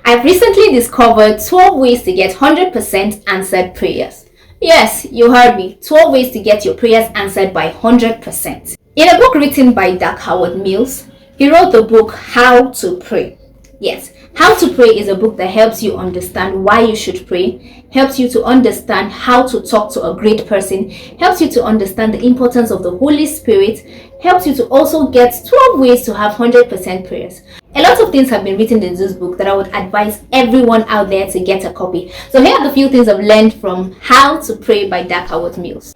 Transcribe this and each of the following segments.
I've recently discovered 12 ways to get 100% answered prayers. Yes, you heard me. 12 ways to get your prayers answered by 100%. In a book written by Dag Heward Mills, he wrote the book How to Pray. Yes, How to Pray is a book that helps you understand why you should pray, helps you to understand how to talk to a great person, helps you to understand the importance of the Holy Spirit, helps you to also get 12 ways to have 100% prayers. A lot of things have been written in this book that I would advise everyone out there to get a copy. So here are the few things I've learned from How to Pray by Dag Heward Mills.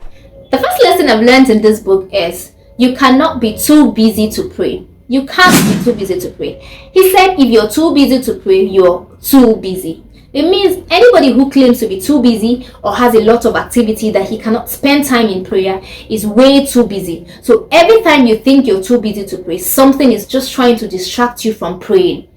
The first lesson I've learned in this book is you cannot be too busy to pray. You can't be too busy to pray. He said if you're too busy to pray, you're too busy. It means anybody who claims to be too busy or has a lot of activity that he cannot spend time in prayer is way too busy. So every time you think you're too busy to pray, something is just trying to distract you from praying.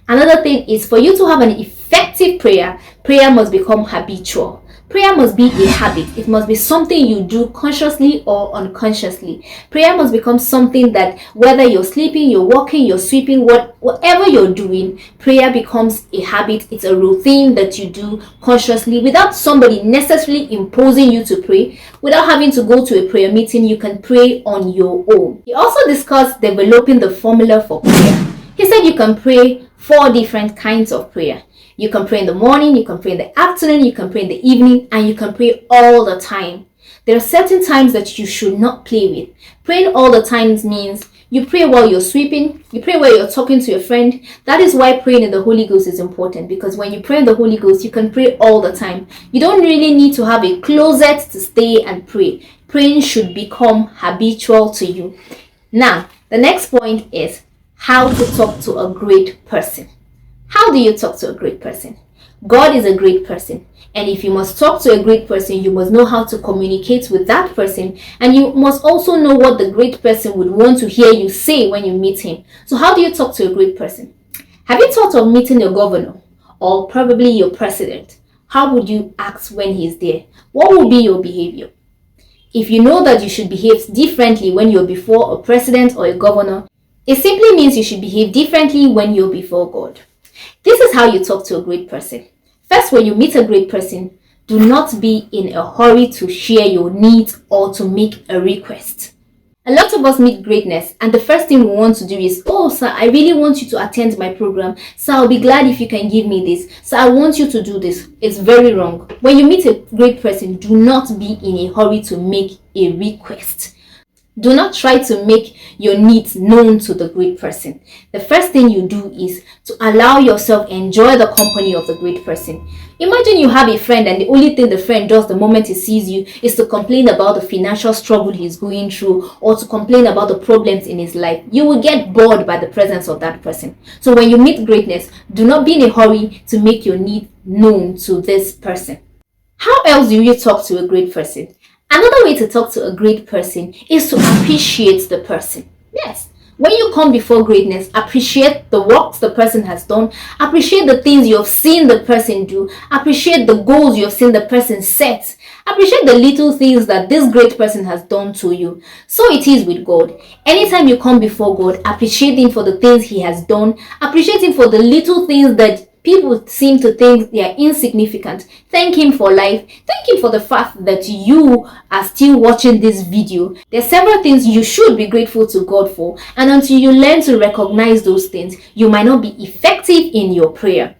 Another thing is for you to have an effective prayer, prayer must become habitual. Prayer must be a habit. It must be something you do consciously or unconsciously. Prayer must become something that whether you're sleeping, you're walking, you're sweeping, whatever you're doing, prayer becomes a habit. It's a routine that you do consciously without somebody necessarily imposing you to pray. Without having to go to a prayer meeting, you can pray on your own. He also discussed developing the formula for prayer. He said you can pray 4 different kinds of prayer. You can pray in the morning, you can pray in the afternoon, you can pray in the evening, and you can pray all the time. There are certain times that you should not play with. Praying all the times means you pray while you're sweeping, you pray while you're talking to your friend. That is why praying in the Holy Ghost is important, because when you pray in the Holy Ghost, you can pray all the time. You don't really need to have a closet to stay and pray. Praying should become habitual to you. Now, the next point is how to talk to a great person. How do you talk to a great person? God is a great person. And if you must talk to a great person, you must know how to communicate with that person. And you must also know what the great person would want to hear you say when you meet him. So how do you talk to a great person? Have you thought of meeting your governor or probably your president? How would you act when he's there? What will be your behavior? If you know that you should behave differently when you're before a president or a governor, it simply means you should behave differently when you're before God. This is how you talk to a great person. First, when you meet a great person, do not be in a hurry to share your needs or to make a request. A lot of us meet greatness and the first thing we want to do is, oh sir, I really want you to attend my program. Sir, I'll be glad if you can give me this. Sir, I want you to do this. It's very wrong. When you meet a great person, do not be in a hurry to make a request. Do not try to make your needs known to the great person. The first thing you do is to allow yourself enjoy the company of the great person. Imagine you have a friend and the only thing the friend does the moment he sees you is to complain about the financial struggle he's going through or to complain about the problems in his life. You will get bored by the presence of that person. So when you meet greatness, do not be in a hurry to make your need known to this person. How else do you talk to a great person? Another way to talk to a great person is to appreciate the person. Yes. When you come before greatness, appreciate the works the person has done. Appreciate the things you have seen the person do. Appreciate the goals you have seen the person set. Appreciate the little things that this great person has done to you. So it is with God. Anytime you come before God, appreciate him for the things he has done. Appreciate him for the little things that people seem to think they are insignificant. Thank him for life. Thank him for the fact that you are still watching this video. There are several things you should be grateful to God for, and until you learn to recognize those things, you might not be effective in your prayer.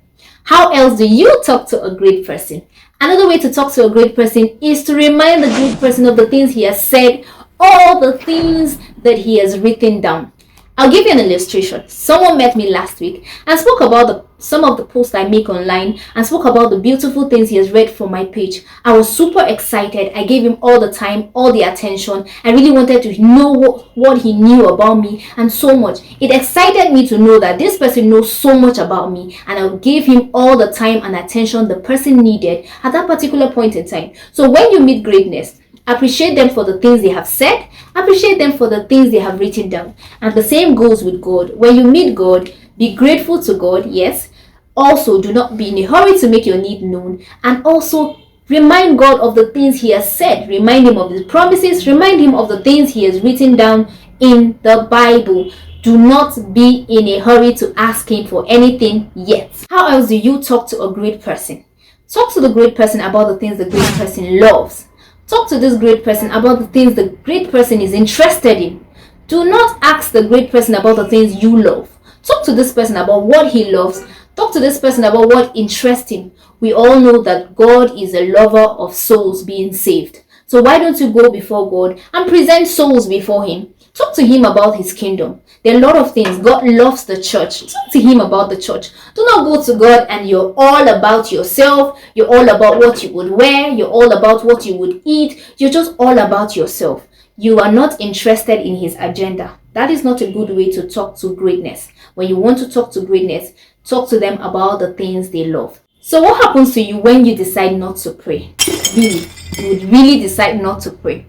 How else do you talk to a great person? Another way to talk to a great person is to remind the great person of the things he has said, all the things that he has written down. I'll give you an illustration. Someone met me last week and spoke about some of the posts I make online and spoke about the beautiful things he has read from my page. I was super excited. I gave him all the time, all the attention. I really wanted to know what he knew about me and so much. It excited me to know that this person knows so much about me, and I gave him all the time and attention the person needed at that particular point in time. So when you meet greatness, appreciate them for the things they have said. Appreciate them for the things they have written down. And the same goes with God. When you meet God, be grateful to God, yes. Also, do not be in a hurry to make your need known. And also, remind God of the things he has said. Remind him of his promises. Remind him of the things he has written down in the Bible. Do not be in a hurry to ask him for anything yet. How else do you talk to a great person? Talk to the great person about the things the great person loves. Talk to this great person about the things the great person is interested in. Do not ask the great person about the things you love. Talk to this person about what he loves. Talk to this person about what interests him. We all know that God is a lover of souls being saved. So why don't you go before God and present souls before him? Talk to him about his kingdom. There are a lot of things. God loves the church. Talk to him about the church. Do not go to God and you're all about yourself. You're all about what you would wear. You're all about what you would eat. You're just all about yourself. You are not interested in his agenda. That is not a good way to talk to greatness. When you want to talk to greatness, talk to them about the things they love. So what happens to you when you decide not to pray? Really, you would really decide not to pray.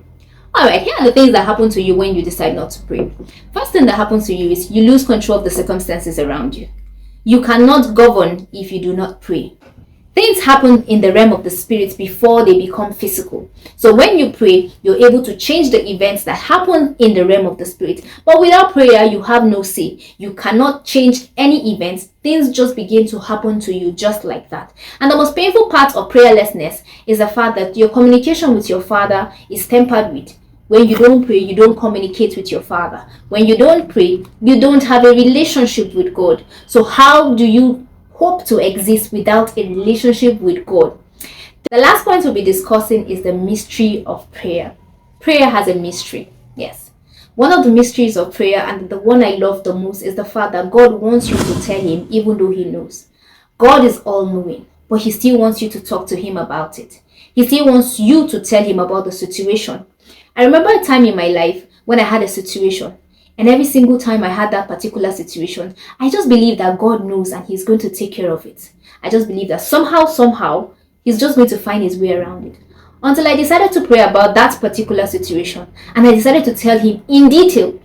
Alright, here are the things that happen to you when you decide not to pray. First thing that happens to you is you lose control of the circumstances around you. You cannot govern if you do not pray. Things happen in the realm of the spirit before they become physical. So when you pray, you're able to change the events that happen in the realm of the spirit. But without prayer, you have no say. You cannot change any events. Things just begin to happen to you just like that. And the most painful part of prayerlessness is the fact that your communication with your Father is tempered with. When you don't pray, you don't communicate with your Father. When you don't pray, you don't have a relationship with God. So how do you hope to exist without a relationship with God? The last point we'll be discussing is the mystery of prayer. Prayer has a mystery. Yes. One of the mysteries of prayer, and the one I love the most, is the fact that God wants you to tell him even though he knows. God is all-knowing, but he still wants you to talk to him about it. He still wants you to tell him about the situation. I remember a time in my life when I had a situation, and every single time I had that particular situation, I just believed that God knows and he's going to take care of it. I just believed that somehow, he's just going to find his way around it. Until I decided to pray about that particular situation, and I decided to tell him in detail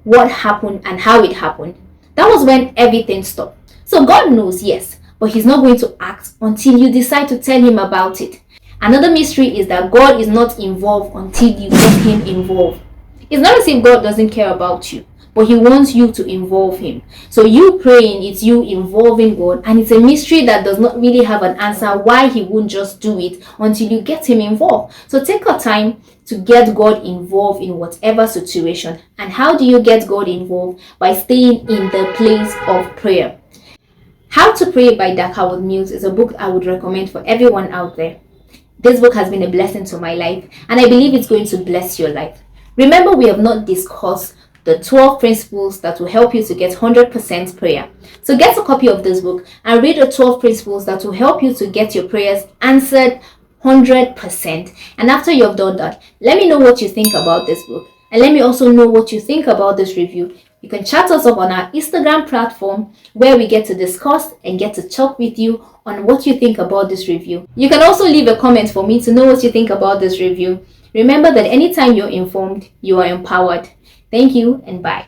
what happened and how it happened. That was when everything stopped. So God knows, yes, but he's not going to act until you decide to tell him about it. Another mystery is that God is not involved until you get him involved. It's not as if God doesn't care about you, but he wants you to involve him. So you praying, it's you involving God, and it's a mystery that does not really have an answer why he won't just do it until you get him involved. So take your time to get God involved in whatever situation. And how do you get God involved? By staying in the place of prayer. How to Pray by Dag Heward Mills is a book I would recommend for everyone out there. This book has been a blessing to my life, and I believe it's going to bless your life. Remember, we have not discussed the 12 principles that will help you to get 100% prayer. So get a copy of this book and read the 12 principles that will help you to get your prayers answered 100%. And after you have done that, let me know what you think about this book. And let me also know what you think about this review. You can chat us up on our Instagram platform where we get to discuss and get to talk with you on what you think about this review. You can also leave a comment for me to know what you think about this review. Remember that anytime you're informed, you are empowered. Thank you and bye.